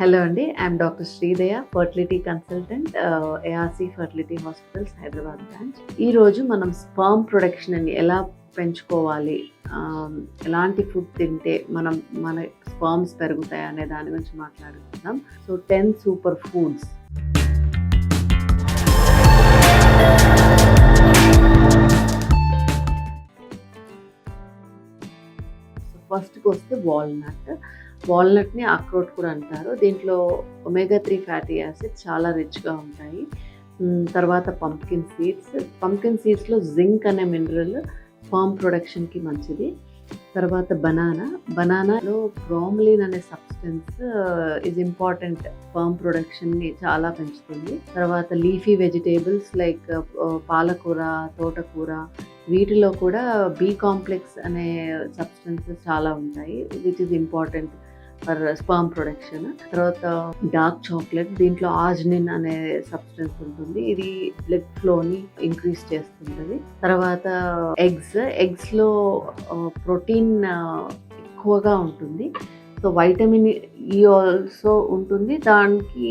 Hello అండి. I'm doctor Sridaya, fertility consultant, ARC fertility hospitals Hyderabad branch. ఈరోజు మనం స్పర్మ్ ప్రొడక్షన్‌ని ఎలా పెంచుకోవాలి, ఎలాంటి ఫుడ్ తింటే మన స్పర్మ్స్ పెరుగుతాయి అనే దాని గురించి మాట్లాడుకుందాం. So 10 super foods. ఫస్ట్‌కి వస్తే వాల్నట్‌ని అక్రోట్ కూడా అంటారు. దీంట్లో ఒమేగా 3 ఫ్యాటీ యాసిడ్స్ చాలా రిచ్‌గా ఉంటాయి. తర్వాత పంప్కిన్ సీడ్స్‌లో జింక్ అనే మినరల్ స్పర్మ్ ప్రొడక్షన్‌కి మంచిది. తర్వాత బనానాలో బ్రోమిలిన్ అనే సబ్స్టెన్స్ ఈజ్ ఇంపార్టెంట్, స్పర్మ్ ప్రొడక్షన్‌ని చాలా పెంచుతుంది. తర్వాత లీఫీ వెజిటేబుల్స్ లైక్ పాలకూర, తోటకూర, వీటిలో కూడా బి కాంప్లెక్స్ అనే సబ్స్టెన్సెస్ చాలా ఉంటాయి, which is important for sperm production. తర్వాత డార్క్ చాక్లెట్, దీంట్లో ఆర్జినిన్ అనే సబ్స్టెన్స్ ఉంటుంది, ఇది బ్లడ్ ఫ్లోని ఇంక్రీజ్ చేస్తుంటుంది. తర్వాత ఎగ్స్లో ప్రోటీన్ ఎక్కువగా ఉంటుంది. సో వైటమిన్ ఈ ఆల్సో ఉంటుంది దానికి,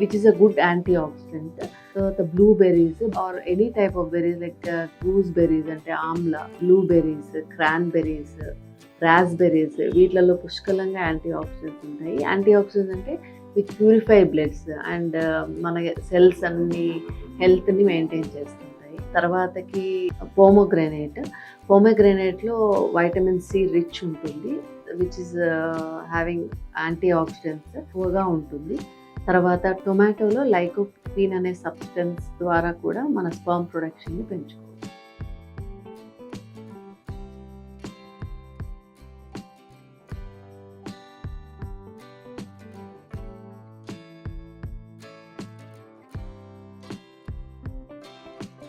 which is a good antioxidant. తర్వాత blueberries or any type of berries like gooseberries అంటే ఆమ్లా, బ్లూబెర్రీస్, క్రాన్బెర్రీస్, రాస్బెర్రీస్, వీటిలలో పుష్కలంగా యాంటీ ఆక్సిడెంట్స్ ఉంటాయి. యాంటీ ఆక్సిడెంట్స్ అంటే విచ్ ప్యూరిఫై బ్లడ్స్ అండ్ మన సెల్స్ అన్ని హెల్త్ని మెయింటైన్ చేస్తుంటాయి. తర్వాతకి పోమోగ్రెనేట్లో వైటమిన్ సి రిచ్ ఉంటుంది, which is having antioxidants ఎక్కువగా ఉంటుంది. తర్వాత టొమాటోలో లైకోపీన్ అనే సబ్స్టెన్స్ ద్వారా కూడా మన స్పర్మ్ ప్రొడక్షన్ని పెంచుకోవచ్చు.